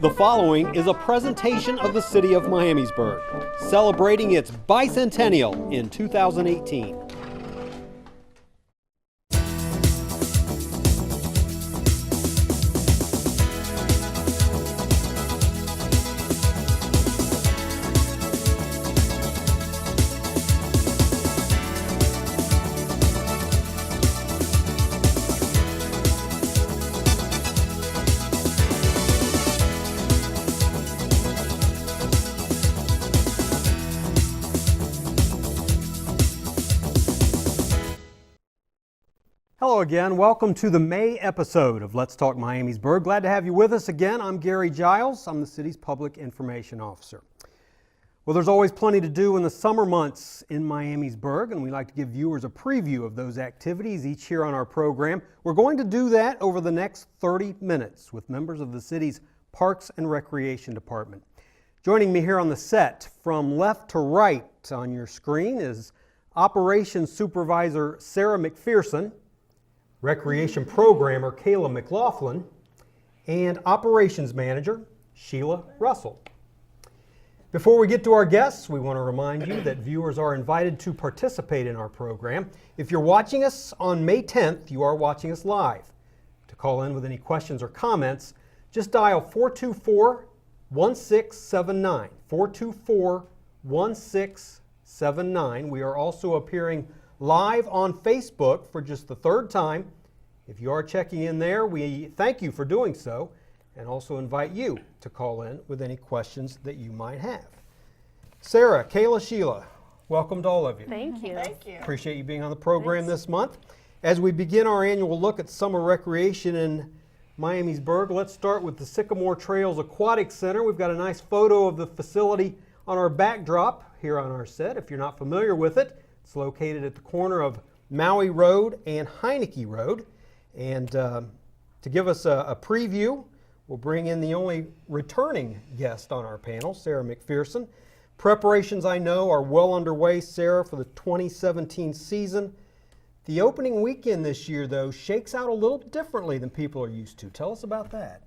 The following is a presentation of the City of Miamisburg, celebrating its bicentennial in 2018. Hello again. Welcome to the May episode of Let's Talk Miamisburg. Glad to have you with us again. I'm Gary Giles. I'm the city's public information officer. Well, there's always plenty to do in the summer months in Miamisburg, and we like to give viewers a preview of those activities each year on our program. We're going to do that over the next 30 minutes with members of the city's Parks and Recreation Department. Joining me here on the set from left to right on your screen is Operations Supervisor Sarah McPherson, Recreation Programmer Kayla McLaughlin, and Operations Manager Sheila Russell. Before we get to our guests, we want to remind you that viewers are invited to participate in our program. If you're watching us on May 10th, you are watching us live. To call in with any questions or comments, just dial 424-1679, 424-1679. We are also appearing live on Facebook for just the third time. If you are checking in there, we thank you for doing so and also invite you to call in with any questions that you might have. Sarah, Kayla, Sheila, welcome to all of you. Thank you. Thank you. Appreciate you being on the program this month. As we begin our annual look at summer recreation in Miamisburg, let's start with the Sycamore Trails Aquatic Center. We've got a nice photo of the facility on our backdrop here on our set. If you're not familiar with it, it's located at the corner of Maui Road and Heineke Road. And to give us a preview, we'll bring in the only returning guest on our panel, Sarah McPherson. Preparations, I know, are well underway, Sarah, for the 2017 season. The opening weekend this year, though, shakes out a little differently than people are used to. Tell us about that.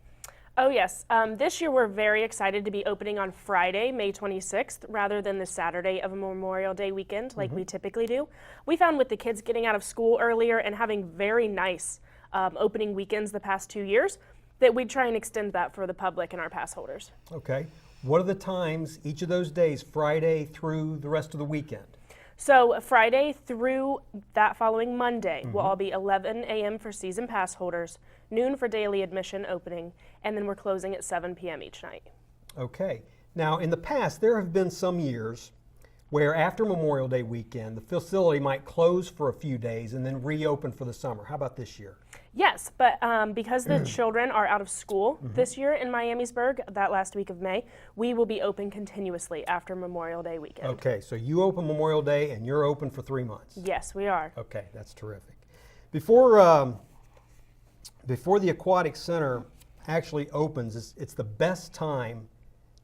Oh yes, this year we're very excited to be opening on Friday, May 26th, rather than the Saturday of a Memorial Day weekend like we typically do. We found with the kids getting out of school earlier and having very nice opening weekends the past 2 years, that we'd try and extend that for the public and our pass holders. Okay. What are the times each of those days, Friday through the rest of the weekend? So Friday through that following Monday will all be 11 a.m. for season pass holders, noon for daily admission opening, and then we're closing at 7 p.m. each night. Okay. Now, in the past, there have been some years where after Memorial Day weekend, the facility might close for a few days and then reopen for the summer. How about this year? Yes, but because the children are out of school this year in Miamisburg, that last week of May, we will be open continuously after Memorial Day weekend. Okay, so you open Memorial Day and you're open for 3 months. Yes, we are. Okay, that's terrific. Before the Aquatic Center actually opens, it's the best time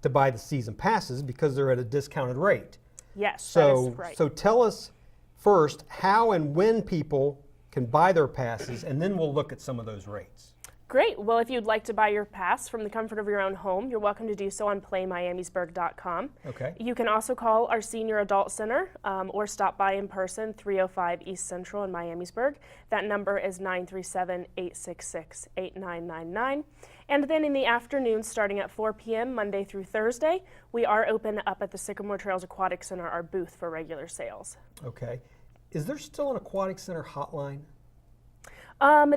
to buy the season passes because they're at a discounted rate. Yes, that is right. So tell us first how and when people can buy their passes, and then we'll look at some of those rates. Great. Well, if you'd like to buy your pass from the comfort of your own home, you're welcome to do so on playmiamisburg.com. Okay. You can also call our Senior Adult Center or stop by in person, 305 East Central in Miamisburg. That number is 937-866-8999. And then in the afternoon, starting at 4 p.m. Monday through Thursday, we are open up at the Sycamore Trails Aquatic Center, our booth for regular sales. Okay. Is there still an Aquatic Center hotline?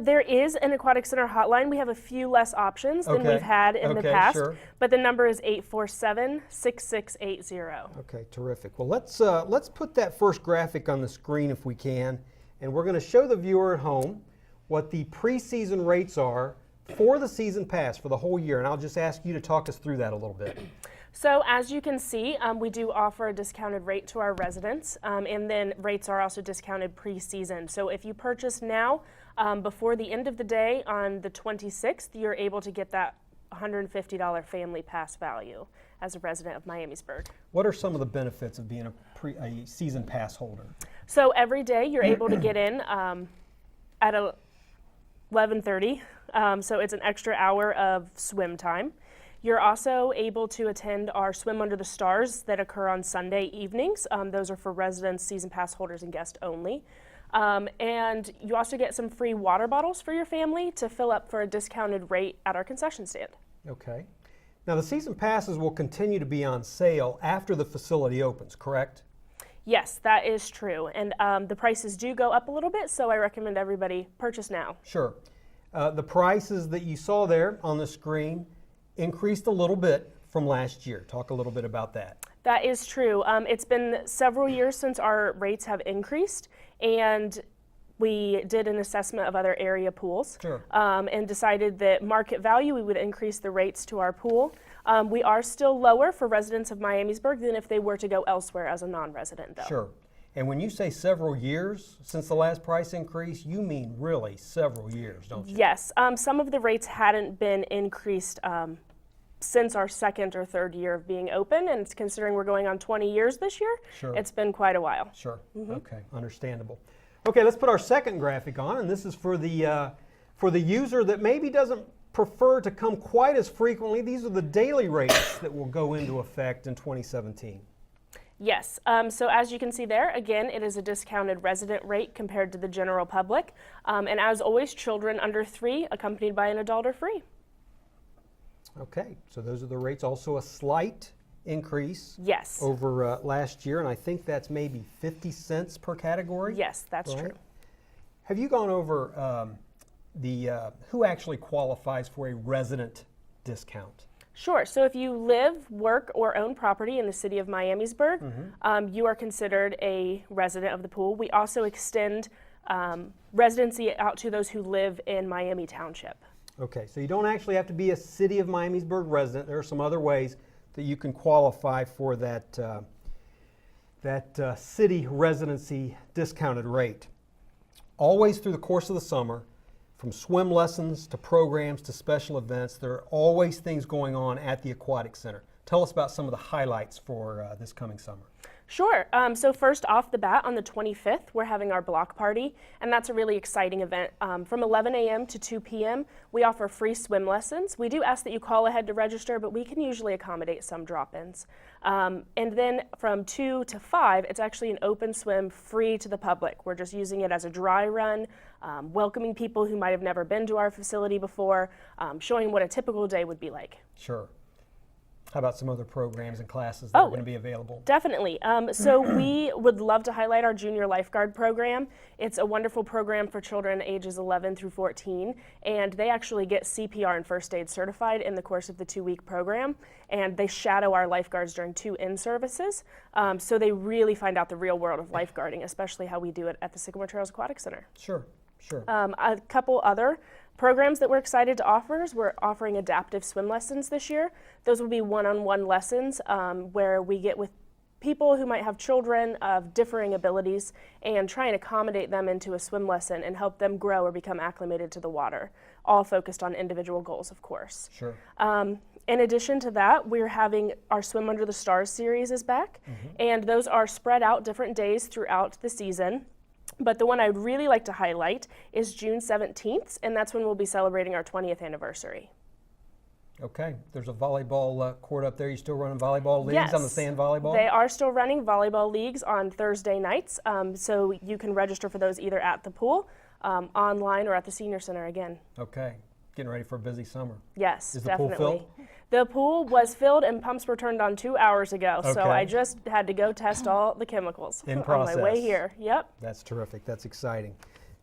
There is an Aquatic Center hotline. We have a few less options than we've had in the past, but the number is 847-6680. Okay, terrific. Well, let's put that first graphic on the screen if we can, and we're going to show the viewer at home what the preseason rates are for the season pass for the whole year, and I'll just ask you to talk us through that a little bit. So as you can see, we do offer a discounted rate to our residents, and then rates are also discounted pre-season. So if you purchase now, before the end of the day on the 26th, you're able to get that $150 family pass value as a resident of Miamisburg. What are some of the benefits of being a season pass holder? So every day you're able to get in at 11:30, so it's an extra hour of swim time. You're also able to attend our Swim Under the Stars that occur on Sunday evenings. Those are for residents, season pass holders, and guests only. And you also get some free water bottles for your family to fill up for a discounted rate at our concession stand. Okay. Now the season passes will continue to be on sale after the facility opens, correct? Yes, that is true. And the prices do go up a little bit, so I recommend everybody purchase now. Sure. The prices that you saw there on the screen increased a little bit from last year. Talk a little bit about that. That is true. It's been several years since our rates have increased, and we did an assessment of other area pools. Sure. And decided that market value, we would increase the rates to our pool. We are still lower for residents of Miamisburg than if they were to go elsewhere as a non-resident, though. Sure. And when you say several years since the last price increase, you mean really several years, don't you? Yes. Some of the rates hadn't been increased since our second or third year of being open, and considering we're going on 20 years this year, Sure. It's been quite a while. Sure. Okay, understandable. Okay, let's put our second graphic on, and this is for the user that maybe doesn't prefer to come quite as frequently. These are the daily rates that will go into effect in 2017. Yes, so as you can see there, again, it is a discounted resident rate compared to the general public. And as always, children under 3 accompanied by an adult are free. Okay, so those are the rates. Also a slight increase Yes. over last year, and I think that's maybe 50 cents per category. Yes, that's right? true. Have you gone over who actually qualifies for a resident discount? Sure, so if you live, work, or own property in the city of Miamisburg, you are considered a resident of the pool. We also extend residency out to those who live in Miami Township. Okay, so you don't actually have to be a city of Miamisburg resident. There are some other ways that you can qualify for that city residency discounted rate. Always through the course of the summer, from swim lessons to programs to special events, there are always things going on at the Aquatic Center. Tell us about some of the highlights for this coming summer. Sure. So first off the bat, on the 25th, we're having our block party, and that's a really exciting event. From 11 a.m. to 2 p.m., we offer free swim lessons. We do ask that you call ahead to register, but we can usually accommodate some drop-ins. And then from 2 to 5, it's actually an open swim free to the public. We're just using it as a dry run, welcoming people who might have never been to our facility before, showing what a typical day would be like. Sure. How about some other programs and classes that are going to be available? Definitely. So we would love to highlight our junior lifeguard program. It's a wonderful program for children ages 11 through 14, and they actually get CPR and first aid certified in the course of the 2-week program, and they shadow our lifeguards during 2 in-services, so they really find out the real world of lifeguarding, especially how we do it at the Sycamore Trails Aquatic Center. Sure, sure. A couple other programs that we're excited to offer is we're offering adaptive swim lessons this year. Those will be one-on-one lessons where we get with people who might have children of differing abilities and try and accommodate them into a swim lesson and help them grow or become acclimated to the water, all focused on individual goals, of course. Sure. In addition to that, we're having our Swim Under the Stars series is back, and those are spread out different days throughout the season. But the one I'd really like to highlight is June 17th, and that's when we'll be celebrating our 20th anniversary. Okay, there's a volleyball court up there. You still running volleyball leagues Yes, on the sand volleyball? They are still running volleyball leagues on Thursday nights, so you can register for those either at the pool, online, or at the senior center again. Okay, getting ready for a busy summer. Yes, Is the definitely. pool filled? The pool was filled and pumps were turned on 2 hours ago, so Okay. I just had to go test all the chemicals In on process. my way here. Yep. That's terrific. That's exciting.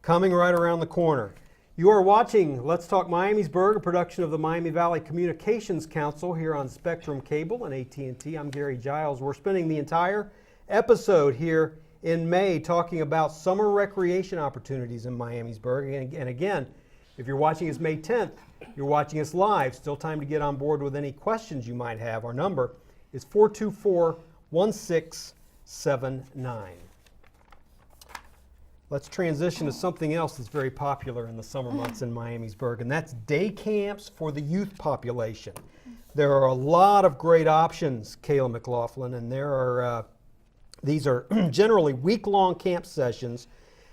Coming right around the corner. You are watching Let's Talk Miamisburg, a production of the Miami Valley Communications Council here on Spectrum Cable and AT&T. I'm Gary Giles. We're spending the entire episode here in May talking about summer recreation opportunities in Miamisburg. And again, if you're watching us May 10th, you're watching us live. Still time to get on board with any questions you might have. Our number is 424-1679. Let's transition to something else that's very popular in the summer months in Miamisburg, and that's day camps for the youth population. There are a lot of great options, Kayla McLaughlin, and these are generally week-long camp sessions.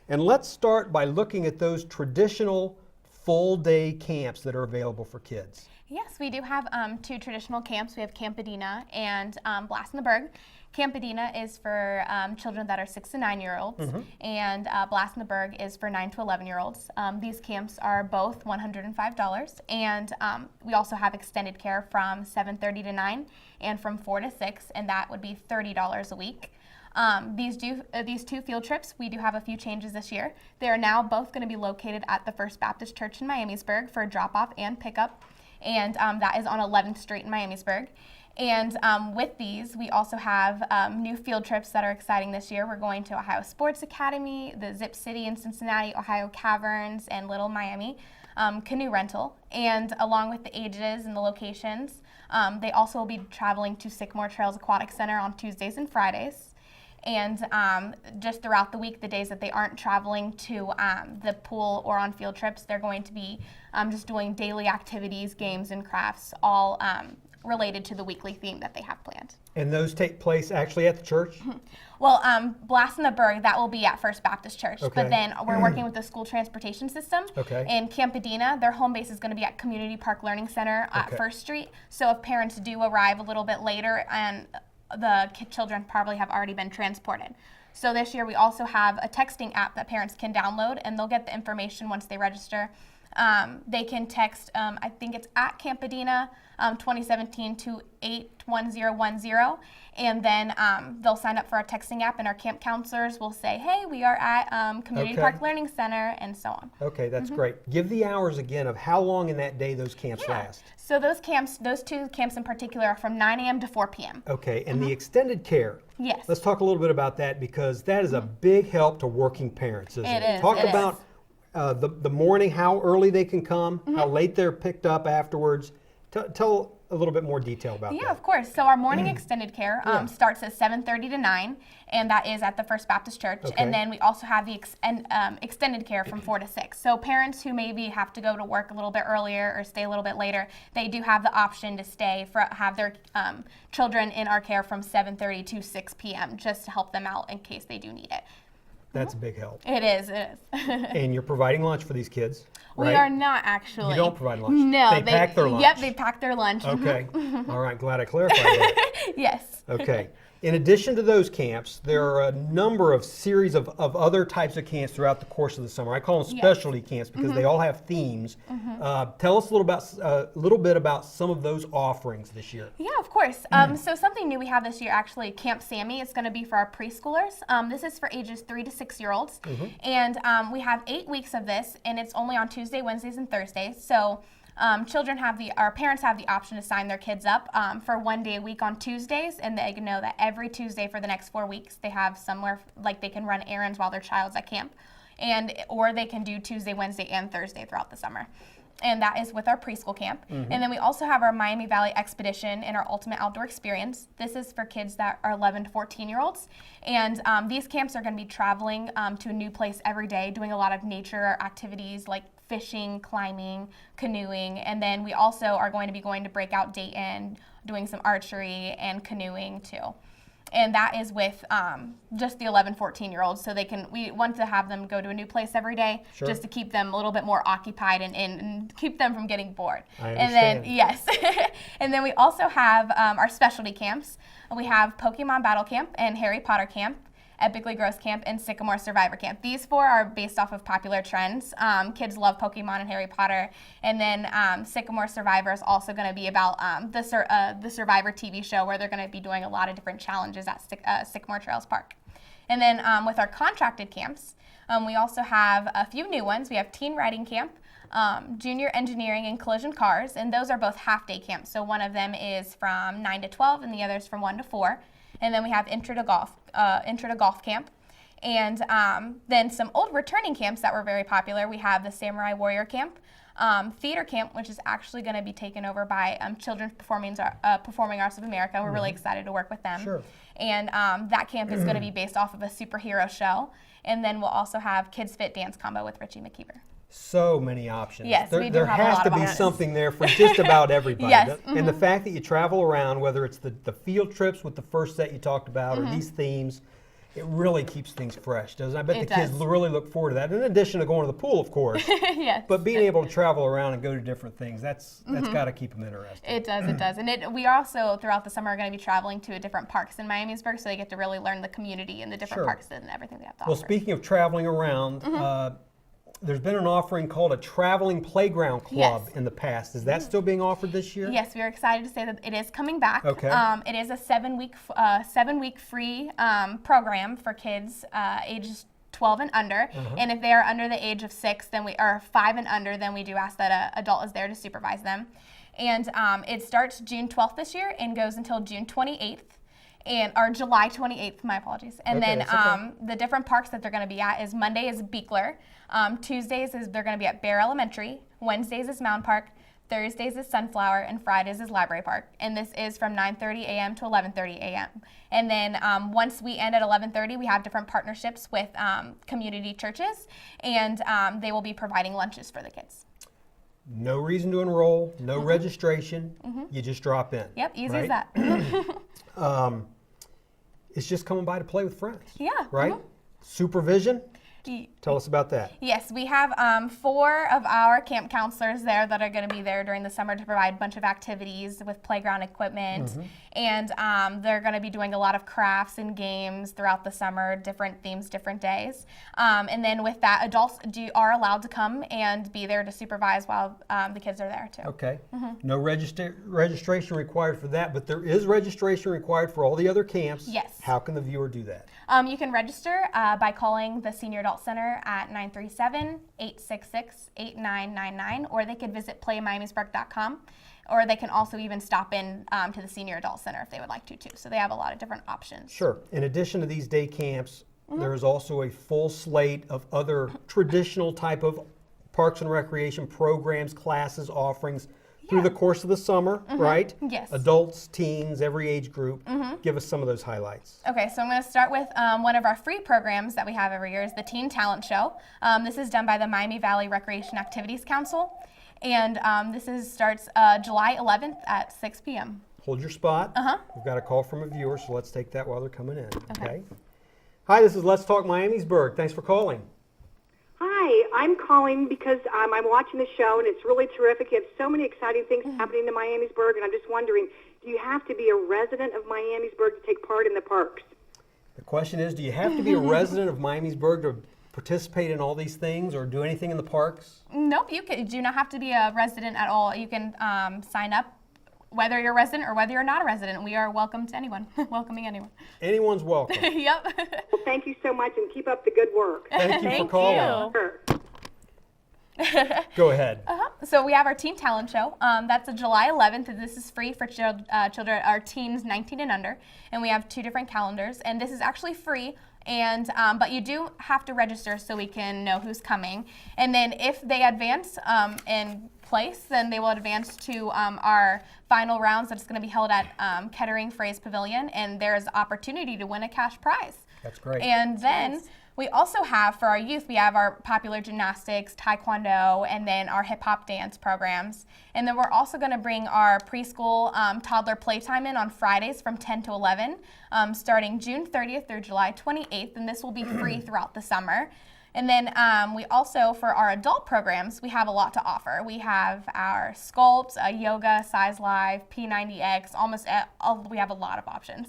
And let's start by looking at those traditional full-day camps that are available for kids. Yes, we do have 2 traditional camps. We have Camp Adina and Blast in the Berg. Camp Adina is for children that are 6 to 9-year-olds, and Blast in the Berg is for 9 to 11-year-olds. These camps are both $105, and we also have extended care from 7:30 to 9 and from 4 to 6, and that would be $30 a week. These 2 field trips, we do have a few changes this year. They are now both going to be located at the First Baptist Church in Miamisburg for drop-off and pickup, and that is on 11th Street in Miamisburg. And with these, we also have new field trips that are exciting this year. We're going to Ohio Sports Academy, the Zip City in Cincinnati, Ohio Caverns, and Little Miami, canoe rental. And along with the ages and the locations, they also will be traveling to Sycamore Trails Aquatic Center on Tuesdays and Fridays. And just throughout the week, the days that they aren't traveling to the pool or on field trips, they're going to be just doing daily activities, games, and crafts, all related to the weekly theme that they have planned. And those take place actually at the church? Well, Blast in the Berg, that will be at First Baptist Church. Okay. But then we're working with the school transportation system. Okay. And Camp Adina, their home base is going to be at Community Park Learning Center at Okay. First Street. So if parents do arrive a little bit later, and the children probably have already been transported. So this year we also have a texting app that parents can download, and they'll get the information once they register. They can text, I think it's at Camp Adina 2017 to 81010, and then they'll sign up for our texting app, and our camp counselors will say, hey, we are at Community Okay. Park Learning Center, and so on. Okay, that's great. Give the hours again of how long in that day those camps last. So those 2 camps in particular are from 9 a.m. to 4 p.m. Okay, and the extended care. Yes. Let's talk a little bit about that, because that is a big help to working parents, isn't it? It is, Talk it about the morning, how early they can come, how late they're picked up afterwards. Tell a little bit more detail about that. Yeah, of course. So our morning extended care starts at 7:30 to 9, and that is at the First Baptist Church. Okay. And then we also have the extended care from 4 to 6. So parents who maybe have to go to work a little bit earlier or stay a little bit later, they do have the option to have their children in our care from 7:30 to 6 p.m. just to help them out in case they do need it. That's a big help. It is. And you're providing lunch for these kids, right? We are not actually. You don't provide lunch? No. They pack their lunch? Yep, they pack their lunch. Okay. All right, glad I clarified that. Yes. Okay. In addition to those camps, there are a number of series of other types of camps throughout the course of the summer. I call them specialty camps because they all have themes. Tell us a little bit about some of those offerings this year. Yeah, of course. So something new we have this year, actually, Camp Sammy is going to be for our preschoolers. This is for ages 3 to 6-year-olds. And we have 8 weeks of this, and it's only on Tuesday, Wednesdays, and Thursdays. So our parents have the option to sign their kids up for 1 day a week on Tuesdays, and they know that every Tuesday for the next 4 weeks they have somewhere, like they can run errands while their child's at camp, or they can do Tuesday, Wednesday, and Thursday throughout the summer. And that is with our preschool camp. And then we also have our Miami Valley Expedition and our Ultimate Outdoor Experience. This is for kids that are 11 to 14-year-olds. And these camps are going to be traveling to a new place every day, doing a lot of nature activities like fishing, climbing, canoeing, and then we also are going to be going to Breakout Dayton, doing some archery and canoeing too. And that is with just the 11, 14-year-olds, so we want to have them go to a new place every day, just to keep them a little bit more occupied and keep them from getting bored. I understand. And then, yes. And then we also have our specialty camps. We have Pokemon Battle Camp and Harry Potter Camp, Epically Gross Camp, and Sycamore Survivor Camp. These 4 are based off of popular trends. Kids love Pokemon and Harry Potter. And then Sycamore Survivor is also going to be about the Survivor TV show, where they're going to be doing a lot of different challenges at Sycamore Trails Park. And then with our contracted camps, we also have a few new ones. We have Teen Riding Camp, Junior Engineering, and Collision Cars, and those are both half-day camps. So one of them is from 9 to 12, and the other is from 1 to 4. And then we have Intro to Golf Camp. And then some old returning camps that were very popular. We have the Samurai Warrior Camp, Theater Camp, which is actually going to be taken over by Children's Performing Arts of America. We're really excited to work with them. Sure. And that camp is going to be based off of a superhero show. And then we'll also have Kids Fit Dance Combo with Richie McKeever. So many options. Yes, we do there have a has lot to of be options. something there for just about everybody. Yes, And the fact that you travel around, whether it's the field trips with the first set you talked about, or these themes, it really keeps things fresh, doesn't it? I bet It the kids does. really look forward to that, in addition to going to the pool, of course. Yes. But being able to travel around and go to different things, that's got to keep them interested. It does, it does. And we also, throughout the summer, are going to be traveling to different parks in Miamisburg, so they get to really learn the community and the different Sure. parks and everything they have to Well, offer. speaking of traveling around, there's been an offering called a traveling playground club Yes. in the past. Is that still being offered this year? Yes, we are excited to say that it is coming back. Okay. It is a 7-week free program for kids ages 12 and under. And if they are under the age of 6, then or 5 and under, then we do ask that an adult is there to supervise them. And it starts June 12th this year and goes until June 28th. Or July 28th, my apologies. And Okay, then that's okay. the different parks that they're going to be at is Monday is Beekler, Tuesdays is they're going to be at Bear Elementary, Wednesdays is Mound Park, Thursdays is Sunflower, and Fridays is Library Park. And this is from 9:30 a.m. to 11:30 a.m. And then once we end at 11:30, we have different partnerships with community churches, and they will be providing lunches for the kids. No reason to enroll, no registration. You just drop in. Yep, easy right? as that. It's just coming by to play with friends. Yeah. Right? Supervision? Y- Tell us about that. Yes, we have 4 of our camp counselors there that are going to be there during the summer to provide a bunch of activities with playground equipment. And they're going to be doing a lot of crafts and games throughout the summer, different themes, different days. And then with that, adults are allowed to come and be there to supervise while the kids are there too. Okay. No registration required for that, but there is registration required for all the other camps. Yes. How can the viewer do that? You can register by calling the Senior Adult Center at 937-866-8999, or they could visit playmiamisburg.com, or they can also even stop in to the Senior Adult Center if they would like to too. So they have a lot of different options. Sure. In addition to these day camps, there is also a full slate of other traditional type of parks and recreation programs, classes, offerings through the course of the summer, right? Yes. Adults, teens, every age group. Give us some of those highlights. Okay, so I'm going to start with one of our free programs that we have every year is the Teen Talent Show. This is done by the Miami Valley Recreation Activities Council, and starts July 11th at 6 p.m. Hold your spot. We've got a call from a viewer, so let's take that while they're coming in. Okay. Hi, this is Let's Talk Miamisburg. Thanks for calling. Hi, I'm calling because I'm watching the show, and it's really terrific. You have so many exciting things happening in Miamisburg, and I'm just wondering, do you have to be a resident of Miamisburg to take part in the parks? The question is, do you have to be a resident of Miamisburg to participate in all these things or do anything in the parks? Nope, you do not have to be a resident at all. You can sign up whether you're a resident or whether you're not a resident. We are welcome to anyone, welcoming anyone. Anyone's welcome. Yep. Well, thank you so much, and keep up the good work. Thank you for Thank calling. you. Sure. Go ahead. So we have our Teen Talent Show. That's July 11th, and this is free for children, our teens 19 and under. And we have 2 different calendars, and this is actually free. And but you do have to register so we can know who's coming. And then if they advance in place, then they will advance to our final rounds that's going to be held at Kettering Fraze Pavilion, and there's opportunity to win a cash prize. That's great. And then we also have, for our youth, we have our popular gymnastics, taekwondo, and then our hip-hop dance programs. And then we're also going to bring our preschool toddler playtime in on Fridays from 10 to 11, starting June 30th through July 28th, and this will be free throughout the summer. And then we also, for our adult programs, we have a lot to offer. We have our sculpt, yoga, size live, P90X, we have a lot of options.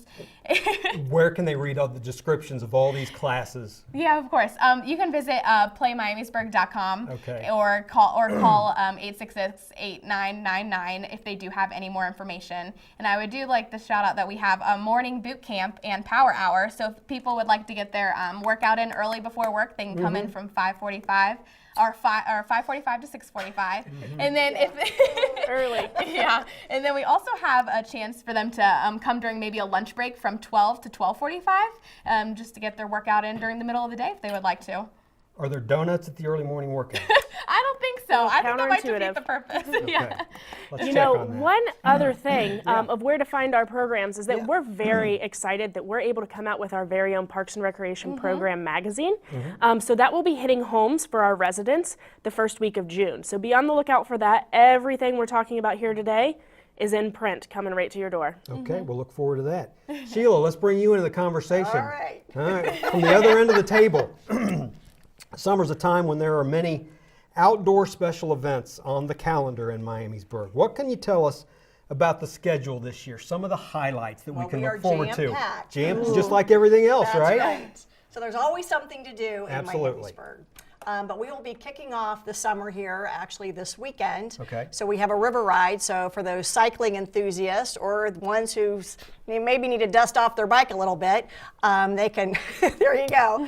Where can they read all the descriptions of all these classes? Yeah, of course. You can visit playmiamisburg.com Okay. or call 866-8999 if they do have any more information. And I would do like the shout out that we have a morning boot camp and power hour. So if people would like to get their workout in early before work, they can come in from 5:45 or 5:45 to 6:45, and then if Early. yeah, and then we also have a chance for them to come during maybe a lunch break from 12 to 12:45, just to get their workout in during the middle of the day if they would like to. Are there donuts at the early morning workout? I don't think so. I think that might defeat counterintuitive. the purpose. Okay. Yeah. Let's You check know, on that. one other thing of where to find our programs is that we're very excited that we're able to come out with our very own Parks and Recreation Program magazine. So that will be hitting homes for our residents the first week of June. So be on the lookout for that. Everything we're talking about here today is in print, coming right to your door. Okay, we'll look forward to that. Sheila, let's bring you into the conversation. All right. All right. From the other end of the table, summer's a time when there are many outdoor special events on the calendar in Miamisburg. What can you tell us about the schedule this year? Some of the highlights that we can look forward to. jam-packed. Jam, just like everything else, That's right? right. So there's always something to do in Absolutely. Miamisburg. But we will be kicking off the summer here actually this weekend. Okay. So we have a river ride. So for those cycling enthusiasts or the ones who maybe need to dust off their bike a little bit, they can, there you go.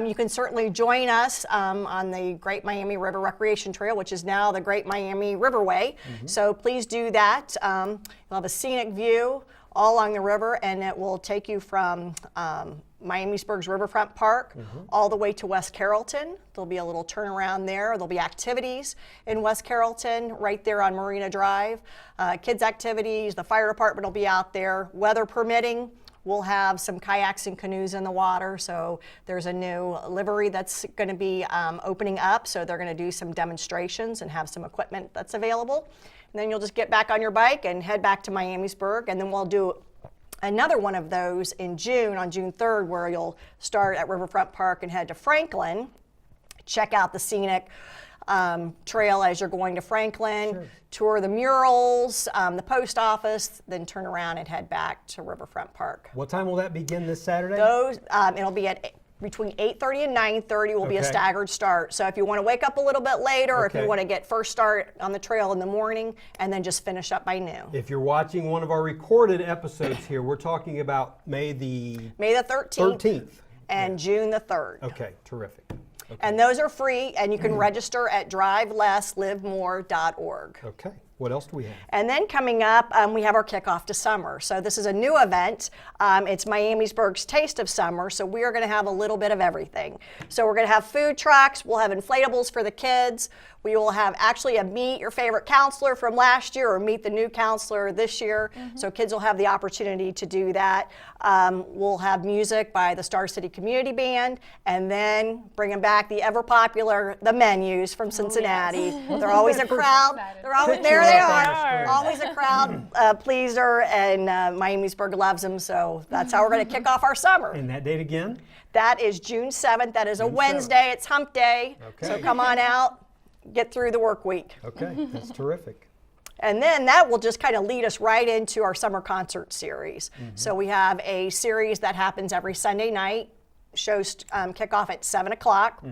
You can certainly join us on the Great Miami River Recreation Trail, which is now the Great Miami Riverway. So please do that. You'll have a scenic view all along the river, and it will take you from Miamisburg's Riverfront Park all the way to West Carrollton. There'll be a little turnaround there. There'll be activities in West Carrollton right there on Marina Drive. Kids activities, the fire department will be out there. Weather permitting, we'll have some kayaks and canoes in the water. So there's a new livery that's going to be opening up. So they're going to do some demonstrations and have some equipment that's available. And then you'll just get back on your bike and head back to Miamisburg, and then we'll do another one of those in June, on June 3rd, where you'll start at Riverfront Park and head to Franklin. Check out the scenic trail as you're going to Franklin, tour the murals, the post office, then turn around and head back to Riverfront Park. What time will that begin this Saturday? Those, it'll be at between 8:30 and 9:30 will be a Okay. staggered start. So if you want to wake up a little bit later, or if Okay. you want to get first start on the trail in the morning and then just finish up by noon. If you're watching one of our recorded episodes here, we're talking about May the May the 13th 13th. and June the 3rd. Okay, terrific. Okay. And those are free, and you can register at drivelesslivemore.org. Okay, what else do we have? And then coming up, we have our kickoff to summer. So this is a new event. It's Miamisburg's Taste of Summer. So we are going to have a little bit of everything. So we're going to have food trucks. We'll have inflatables for the kids. We will have actually a meet your favorite counselor from last year or meet the new counselor this year. So kids will have the opportunity to do that. We'll have music by the Star City Community Band, and then bringing back the ever popular The Menus from Cincinnati. They're always a crowd. They're always Picture there. They up on the are. screen. Always a crowd pleaser, and Miamisburg loves them. So that's how we're going to kick off our summer. And that date again? That is June 7th. That is a June 7th. Wednesday. It's hump day. Okay. So come on out. Get through the work week. Okay, that's terrific. And then that will just kind of lead us right into our summer concert series. So we have a series that happens every Sunday night. Shows kick off at 7 o'clock.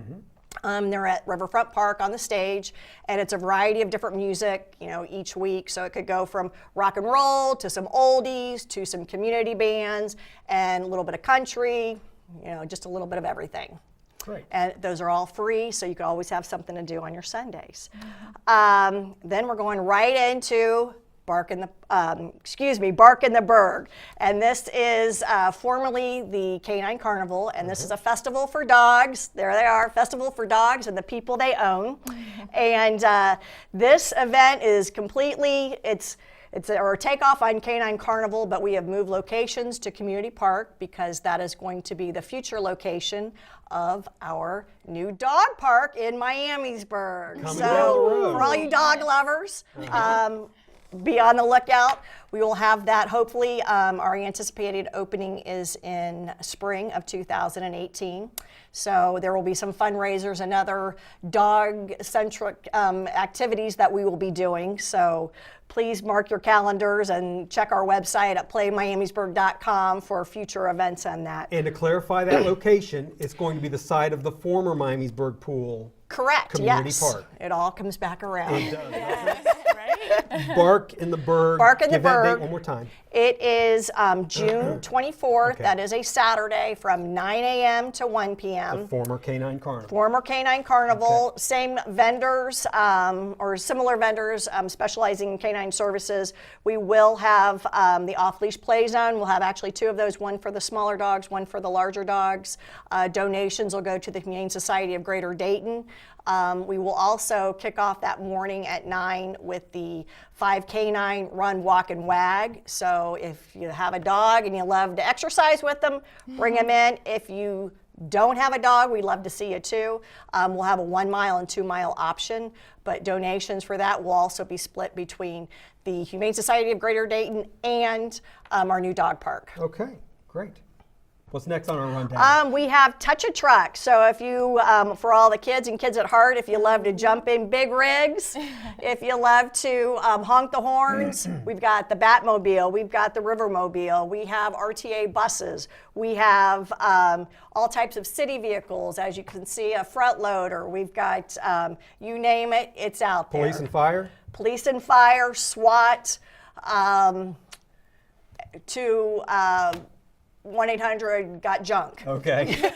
They're at Riverfront Park on the stage, and it's a variety of different music, each week. So it could go from rock and roll to some oldies to some community bands and a little bit of country, just a little bit of everything. Great. And those are all free, so you can always have something to do on your Sundays. Then we're going right into Bark in the Berg. And this is formerly the Canine Carnival, and this is a festival for dogs. There they are, festival for dogs and the people they own. And this event is completely, it's a takeoff on Canine Carnival, but we have moved locations to Community Park because that is going to be the future location of our new dog park in Miamisburg. Coming down the road. For all you dog lovers, be on the lookout. We will have that. Hopefully, our anticipated opening is in spring of 2018. So there will be some fundraisers and other dog-centric activities that we will be doing. So please mark your calendars and check our website at playmiamisburg.com for future events on that. And to clarify that location, it's going to be the site of the former Miamisburg Pool. Correct, Community yes. Park. It all comes back around. It does. Right? Bark in the Berg. Bark in the Give that date Berg. one more time. It is June 24th. Okay. That is a Saturday from 9 a.m. to 1 The p.m. former Canine Carnival. Former Canine Carnival, same vendors or similar vendors specializing in canine services. We will have the off-leash play zone. We'll have actually two of those, one for the smaller dogs, one for the larger dogs. Donations will go to the Humane Society of Greater Dayton. We will also kick off that morning at 9 with the 5K9 Run, Walk, and Wag. So if you have a dog and you love to exercise with them, bring them in. If you don't have a dog, we'd love to see you too. We'll have a 1 mile and 2 mile option, but donations for that will also be split between the Humane Society of Greater Dayton and our new dog park. Okay, great. What's next on our rundown? We have Touch a Truck. So if you, for all the kids and kids at heart, if you love to jump in big rigs, if you love to honk the horns, we've got the Batmobile, we've got the Rivermobile, we have RTA buses, we have all types of city vehicles. As you can see, a front loader, we've got, you name it, it's out there. Police and fire? Police and fire, SWAT, to 1-800-GOT-JUNK. Okay.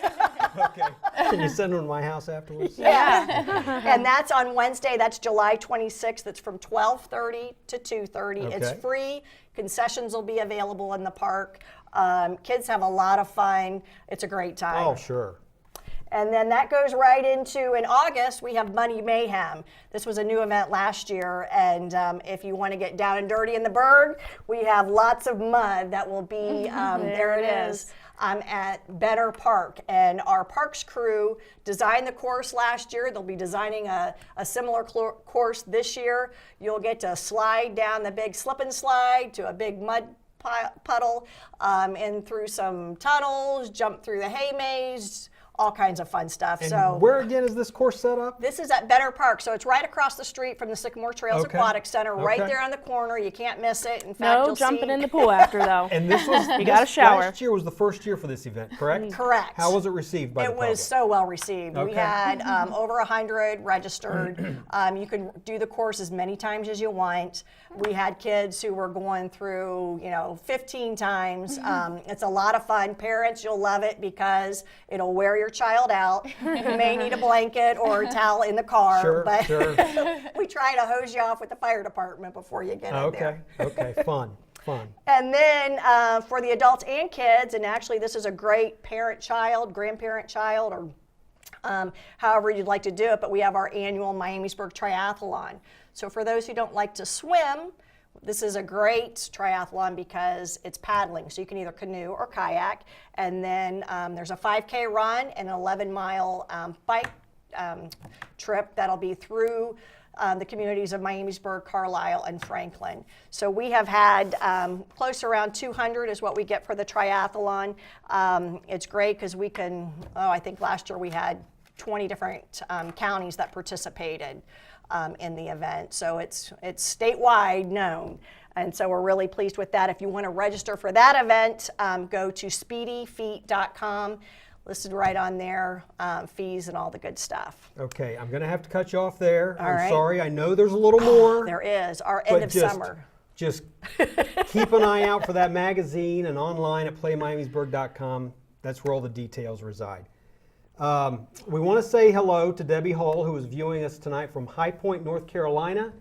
Okay. Can you send them to my house afterwards? Yeah. And that's on Wednesday. That's July 26th. It's from 12:30 to 2:30. Okay. It's free. Concessions will be available in the park. Kids have a lot of fun. It's a great time. Oh, sure. And then that goes right into, in August, we have Money Mayhem. This was a new event last year, and if you want to get down and dirty in the Berg, we have lots of mud that will be, there it is, at Benner Park. And our parks crew designed the course last year. They'll be designing a similar course this year. You'll get to slide down the big slip and slide to a big mud puddle, and through some tunnels, jump through the hay maze, all kinds of fun stuff. And so where again is this course set up? this is at Benner Park, so it's right across the street from the Sycamore Trails Okay. Aquatic Center, right Okay. there on the corner. You can't miss it. In fact, No you'll jumping see in the pool after, though. And this was You got a shower. Last year was the first year for this event, correct? Correct. How was it received by the It public? was so well received. We Okay. had over 100 registered. You can do the course as many times as you want. We had kids who were going through, 15 times. It's a lot of fun. Parents, you'll love it because it'll wear your child out. You may need a blanket or a towel in the car, Sure, but sure. we try to hose you off with the fire department before you get in there. Okay, fun. And then for the adults and kids, and actually this is a great parent-child, grandparent-child, or however you'd like to do it, but we have our annual Miamisburg Triathlon. So for those who don't like to swim, this is a great triathlon because it's paddling. So you can either canoe or kayak. And then there's a 5K run and an 11-mile bike trip that'll be through the communities of Miamisburg, Carlisle, and Franklin. So we have had close around 200 is what we get for the triathlon. It's great because we can, I think last year we had 20 different counties that participated in the event. So it's statewide known. And so we're really pleased with that. If you want to register for that event, go to speedyfeet.com. Listed right on there, fees and all the good stuff. Okay, I'm going to have to cut you off there. All I'm right. sorry. I know there's a little more. There is, our but end of summer. Just keep an eye out for that magazine and online at playmiamisburg.com. That's where all the details reside. We want to say hello to Debbie Hall, who is viewing us tonight from High Point, North Carolina.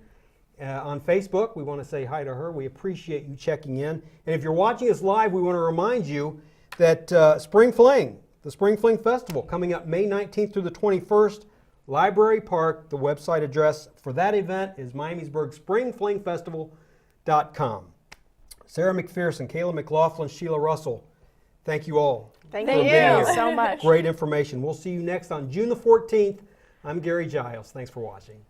On Facebook, we want to say hi to her. We appreciate you checking in. And if you're watching us live, we want to remind you that Spring Fling, the Spring Fling Festival, coming up May 19th through the 21st, Library Park. The website address for that event is miamisburgspringflingfestival.com. Sarah McPherson, Kayla McLaughlin, Sheila Russell, thank you all. Thank Thank you. you so much. Great information. We'll see you next on June the 14th. I'm Gary Giles. Thanks for watching.